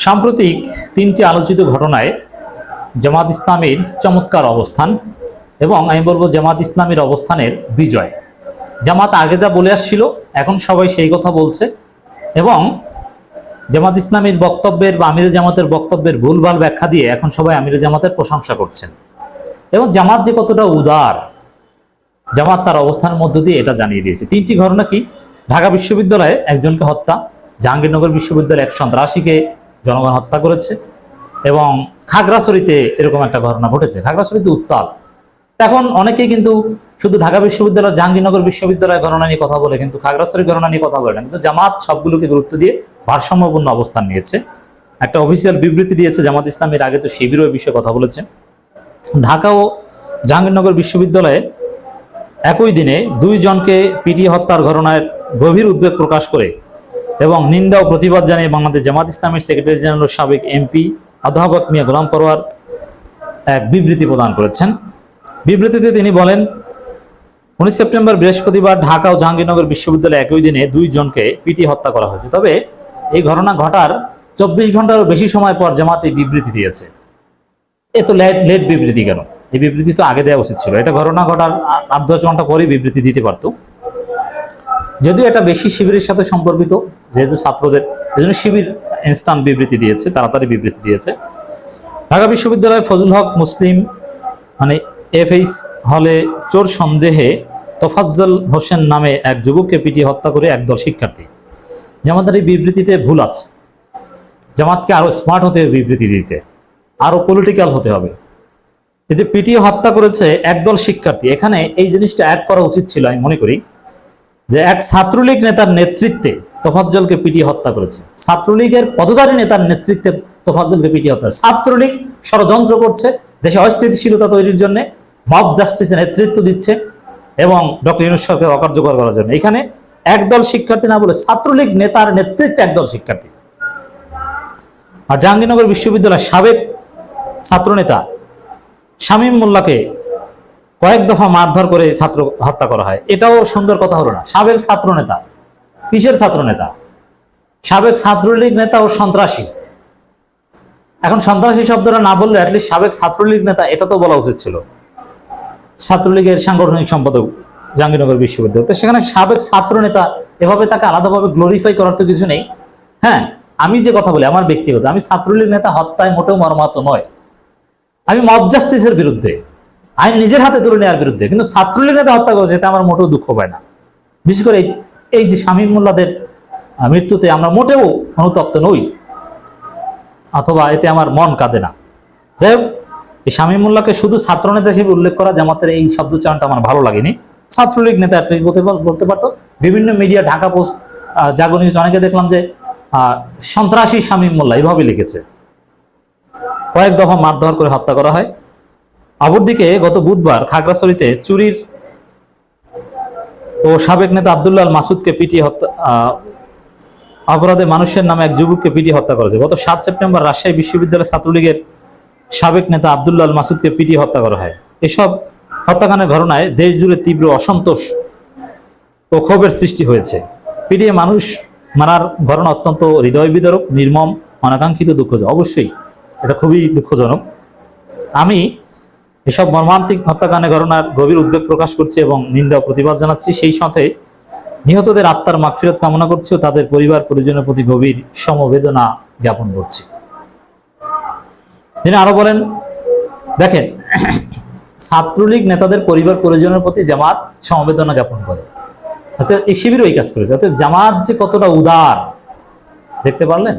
সাম্প্রতিক তিনটি আলোচিত ঘটনায় জামাত ইসলামীর চমৎকার অবস্থান এবং আমি বলবো জামাত ইসলামীর অবস্থানের বিজয়। জামাত আগে যা বলে আসছিল এখন সবাই সেই কথা বলছে এবং জামাত ইসলামীর বক্তব্যের বা আমিরে জামাতের বক্তব্যের ভুলভাল ব্যাখ্যা দিয়ে এখন সবাই আমিরে জামাতের প্রশংসা করছেন এবং জামাত যে কতটা উদার, জামাত তার অবস্থানের মধ্য দিয়ে এটা জানিয়ে দিয়েছে। তিনটি ঘটনা কি? ঢাকা বিশ্ববিদ্যালয়ে একজনকে হত্যা, জাহাঙ্গীরনগর বিশ্ববিদ্যালয়ে এক সন্ত্রাসীকে জনগণ হত্যা করেছে এবং খাগড়াছড়িতে এরকম একটা ঘটনা ঘটেছে। খাগড়াছড়িতে উত্তাল। এখন অনেকেই কিন্তু শুধু ঢাকা বিশ্ববিদ্যালয়, জাহাঙ্গীরনগর বিশ্ববিদ্যালয় ঘটনা নিয়ে কথা বলে, কিন্তু খাগড়াছড়ি ঘটনা নিয়ে কথা বলে না। কিন্তু জামাত সবগুলোকে গুরুত্ব দিয়ে ভারসাম্যপূর্ণ অবস্থান নিয়েছে। একটা অফিসিয়াল বিবৃতি দিয়েছে জামাত ইসলামের, আগে তো শিবিরও এই বিষয়ে কথা বলেছে। ঢাকা ও জাহাঙ্গীরনগর বিশ্ববিদ্যালয়ে একই দিনে দুইজনকে পিটিয়ে হত্যার ঘটনায় গভীর উদ্বেগ প্রকাশ করে এবং নিন্দা ও প্রতিবাদ জানিয়ে বাংলাদেশ জামাত ইসলামের সেক্রেটারি জেনারেল সাবেক এমপি অধ্যাপক মিয়া গোলাম পরোয়ার এক বিবৃতি প্রদান করেছেন। বিবৃতিতে তিনি বলেন, 19 সেপ্টেম্বর বৃহস্পতিবার ঢাকা ও জাহাঙ্গীরনগর বিশ্ববিদ্যালয়ে একই দিনে দুইজনকে পিটিয়ে হত্যা করা হয়েছে। তবে এই ঘটনা ঘটার 24 ঘন্টারও বেশি সময় পর জামাত এই বিবৃতি দিয়েছে। এত লেট বিবৃতি কেন? এই বিবৃতি তো আগে দেওয়া উচিত ছিল। এটা ঘটনা ঘটার 8-10 ঘন্টা পরে বিবৃতি দিতে পারতো। যদিও এটা বেশি শিবিরের সাথে সম্পর্কিত, যেহেতু ছাত্রদের, এজন্য শিবির ইনস্ট্যান্ট বিবৃতি দিয়েছে, তাড়াতাড়ি বিবৃতি দিয়েছে। ঢাকা বিশ্ববিদ্যালয়ের ফজল হক মুসলিম এফএইচ হলে চোর সন্দেহে তোফাজ্জল হোসেন নামে এক যুবককে পিটিয়ে হত্যা করে একদল শিক্ষার্থী। জামাতের এই বিবৃতিতে ভুল আছে। জামাতকে আরো স্মার্ট হতে হবে, বিবৃতি দিতে আরো পলিটিক্যাল হতে হবে। এই যে পিটিয়ে হত্যা করেছে একদল শিক্ষার্থী, এখানে এই জিনিসটা অ্যাড করা উচিত ছিল। আমি মনে করি যে এক ছাত্রলীগ নেতার নেতৃত্বে তোফাজ্জলকে পিটিয়ে হত্যা করেছে। ছাত্রলীগের পদধারী নেতার নেতৃত্বে তোফাজ্জলকে পিটিয়ে হত্যা। ছাত্রলীগ ষড়যন্ত্র করছে, দেশে অস্থিতিশীলতা তৈরির জন্য মব জাস্টিসে নেতৃত্ব দিচ্ছে এবং ডক্টর ইউনূস সরকার অকার্যকর করার জন্য। এখানে একদল শিক্ষার্থী না বলে ছাত্রলীগ নেতার নেতৃত্বে একদল শিক্ষার্থী। আর জাহাঙ্গীরনগর বিশ্ববিদ্যালয়ের সাবেক ছাত্রনেতা শামীম মোল্লাকে কয়েক দফা মারধর করে ছাত্র হত্যা করা হয়। এটাও সুন্দর কথা হলো না? সাবেক ছাত্র নেতা, কিসের ছাত্র নেতা? সাবেক ছাত্রলীগ নেতা ও সন্ত্রাসী। এখন সন্ত্রাসী শব্দটা না বললে অ্যাটলিস্ট সাবেক ছাত্রলীগ নেতা এটা তো বলা উচিত ছিল। ছাত্রলীগের সাংগঠনিক সম্পাদক জাহাঙ্গীরনগর বিশ্ববিদ্যালয়, তো সেখানে সাবেক ছাত্র নেতা, এভাবে তাকে আলাদাভাবে গ্লোরিফাই করার তো কিছু নেই। হ্যাঁ, আমি যে কথা বলি আমার ব্যক্তিগত, আমি ছাত্রলীগ নেতা হত্যায় মোটেও মর্মাহত নয়। আমি মব জাস্টিসের বিরুদ্ধে, আইন নিজের হাতে তুলে নেওয়ার বিরুদ্ধে, কিন্তু ছাত্রলীগ নেতা হত্যা করেছে এটা আমার মোটেও দুঃখ পায় না। বিশেষ করে এই যে শামীম মোল্লাদের মৃত্যুতে আমরা মোটেও অনুতপ্ত নই, অথবা এতে আমার মন কাঁদে না। যাই হোক, এই শামীম মোল্লাকে শুধু ছাত্র নেতা হিসেবে উল্লেখ করা জামাতের এই শব্দচয়নটা আমার ভালো লাগেনি। ছাত্রলীগ নেতা বলতে পারতো। বিভিন্ন মিডিয়া, ঢাকা পোস্ট, জাগো নিউজ, অনেকে দেখলাম যে সন্ত্রাসী শামীম মোল্লা এভাবে লিখেছে। কয়েক দফা মারধর করে হত্যা করা হয়। অপরদিকে গত বুধবার খাগড়াছড়িতে চুরির ও সাবেক নেতা আব্দুল্লাহ মাসুদকে পিটিয়ে হত্যা অপরাধে মানুষের নামে এক যুবককে পিটিয়ে হত্যা করেছে। গত 7 সেপ্টেম্বর রাজশাহী বিশ্ববিদ্যালয় ছাত্রলীগের সাবেক নেতা আব্দুল্লাহ মাসুদকে পিটিয়ে হত্যা করা হয়। এসব হত্যাকাণ্ডের ঘটনায় দেশ জুড়ে তীব্র অসন্তোষ ও ক্ষোভের সৃষ্টি হয়েছে। পিটিয়ে মানুষ মারার ঘটনা অত্যন্ত হৃদয় বিদারক, নির্মম, অনাকাঙ্ক্ষিত, দুঃখজনক। অবশ্যই এটা খুবই দুঃখজনক। আমি এসব মর্মান্তিক হত্যাকাণ্ডের ঘটনার গভীর উদ্বেগ প্রকাশ করছি এবং নিন্দা ও প্রতিবাদ জানাচ্ছি। সেই সাথে নিহতদের আত্মার মাগফিরাত কামনা করছি ও তাদের পরিবার পরিজনের প্রতি গভীর সমবেদনা জ্ঞাপন করছি। তিনি আরো বলেন, দেখেন, ছাত্রলীগ নেতাদের পরিবার পরিজনের প্রতি জামাত সমবেদনা জ্ঞাপন করে, অর্থাৎ এই শিবিরও এই কাজ করেছে। অর্থাৎ জামাত যে কতটা উদার দেখতে পারলেন।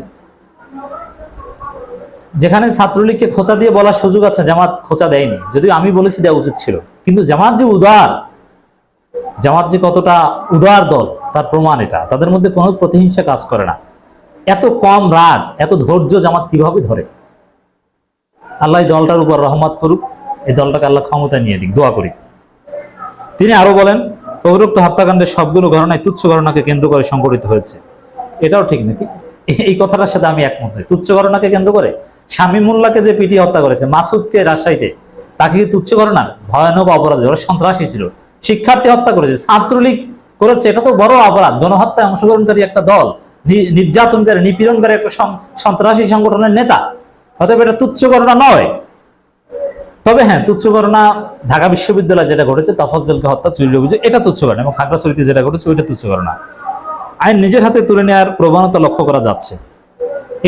যেখানে ছাত্রলীগকে খোঁচা দিয়ে বলার সুযোগ আছে, জামাত খোঁচা দেয়নি, যদিও আমি বলেছি দেওয়া উচিত ছিল। কিন্তু জামাত যে উদার, জামাত যে কতটা উদার দল তার প্রমাণ এটা। তাদের মধ্যে কোনো প্রতিহিংসা কাজ করে না। এত কম রাগ, এত ধৈর্য জামাত কিভাবে ধরে? আল্লাহ এই দলটার উপর রহমত করুক, এই দলটাকে আল্লাহ ক্ষমতা নিয়ে দিক, দোয়া করি। তিনি আরো বলেন, উপরোক্ত হত্যাকাণ্ডের সবগুলো ঘটনায় তুচ্ছ ঘটনাকে কেন্দ্র করে সংঘটিত হয়েছে। এটাও ঠিক নাকি? এই কথাটার সাথে আমি একমত নই। তুচ্ছ ঘটনাকে কেন্দ্র করে শামীম মোল্লাকে যে পিটিয়ে হত্যা করেছে, মাসুদকে রাজশাহীতে, তাকে কি তুচ্ছ ঘটনা? ভয়ানক অপরাধ। ওরা সন্ত্রাসী ছিল, শিক্ষার্থী হত্যা করেছে, ছাত্রলীগ করেছে, এটা তো বড় অপরাধ। গণহত্যায় অংশগ্রহণকারী একটা দল নির্যাতনকারী নিপীড়নকারী একটা সন্ত্রাসী সংগঠনের নেতা, অতএব এটা তুচ্ছ ঘটনা নয়। তবে হ্যাঁ, তুচ্ছ ঘটনা ঢাকা বিশ্ববিদ্যালয়ে যেটা ঘটেছে তফাজ্জলকে হত্যা, চুরির অভিযোগ, এটা তুচ্ছ ঘটনা, এবং খাগড়াছড়িতে যেটা ঘটেছে ওইটা তুচ্ছ ঘটনা। আইন নিজের হাতে তুলে নেওয়ার প্রবণতা লক্ষ্য করা যাচ্ছে।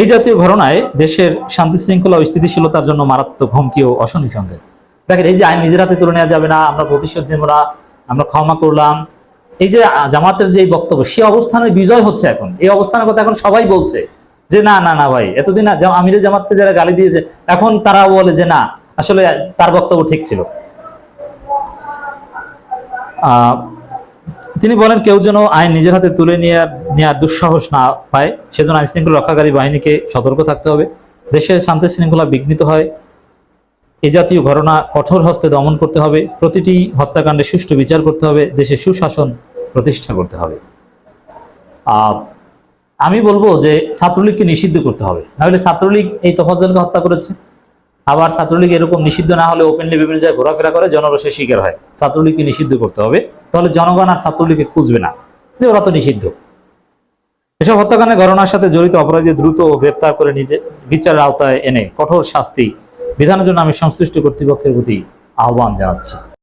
এই জাতীয় ঘটনায় দেশের শান্তি শৃঙ্খলা ও স্থিতিশীলতার জন্য মারাত্মক হুমকি ও অশনি সংকেত। দেখেন, এই যে আইন নিজের হাতে তুলে নেওয়া যাবে না, আমরা প্রতিশোধ নেব না, আমরা ক্ষমা করলাম, এই যে জামাতের যে বক্তব্য, সে অবস্থানের বিজয় হচ্ছে এখন। এই অবস্থানের কথা এখন সবাই বলছে যে না না না ভাই, এতদিন আমিরে জামাতকে যারা গালি দিয়েছে, এখন তারা বলে যে না, আসলে তার বক্তব্য ঠিক ছিল। তিনি বলেন, কেউ যেন আইন নিজের হাতে তুলে নেওয়ার দুঃসাহস না পায়, সেজন্য আইন শৃঙ্খলা রক্ষাকারী বাহিনীকে সতর্ক থাকতে হবে। দেশের শান্তি শৃঙ্খলা বিঘ্নিত হয়, এ জাতীয় ঘটনা কঠোর হস্তে দমন করতে হবে, প্রতিটি হত্যাকাণ্ডে সুষ্ঠু বিচার করতে হবে, দেশে সুশাসন প্রতিষ্ঠা করতে হবে। আমি বলবো যে ছাত্রলীগকে নিষিদ্ধ করতে হবে, নাহলে ছাত্রলীগ এই তফাজ্জলকে হত্যা করেছে, আবার ছাত্রলীগ এরকম নিষিদ্ধ না হলে ওপেনলি বিভিন্ন জায়গায় ঘোরাফেরা করে, জনরোষের শিকার হয়। ছাত্রলীগকে নিষিদ্ধ করতে হবে, তাহলে জনগণ আর ছাত্রলীগকে খুঁজবে না, যে ওরা তো নিষিদ্ধ। এসব হত্যাকাণ্ডের ঘটনার সাথে জড়িত অপরাধীদের দ্রুত গ্রেপ্তার করে নিজে বিচারের আওতায় এনে কঠোর শাস্তি বিধানের জন্য আমি সংশ্লিষ্ট কর্তৃপক্ষের প্রতি আহ্বান জানাচ্ছি।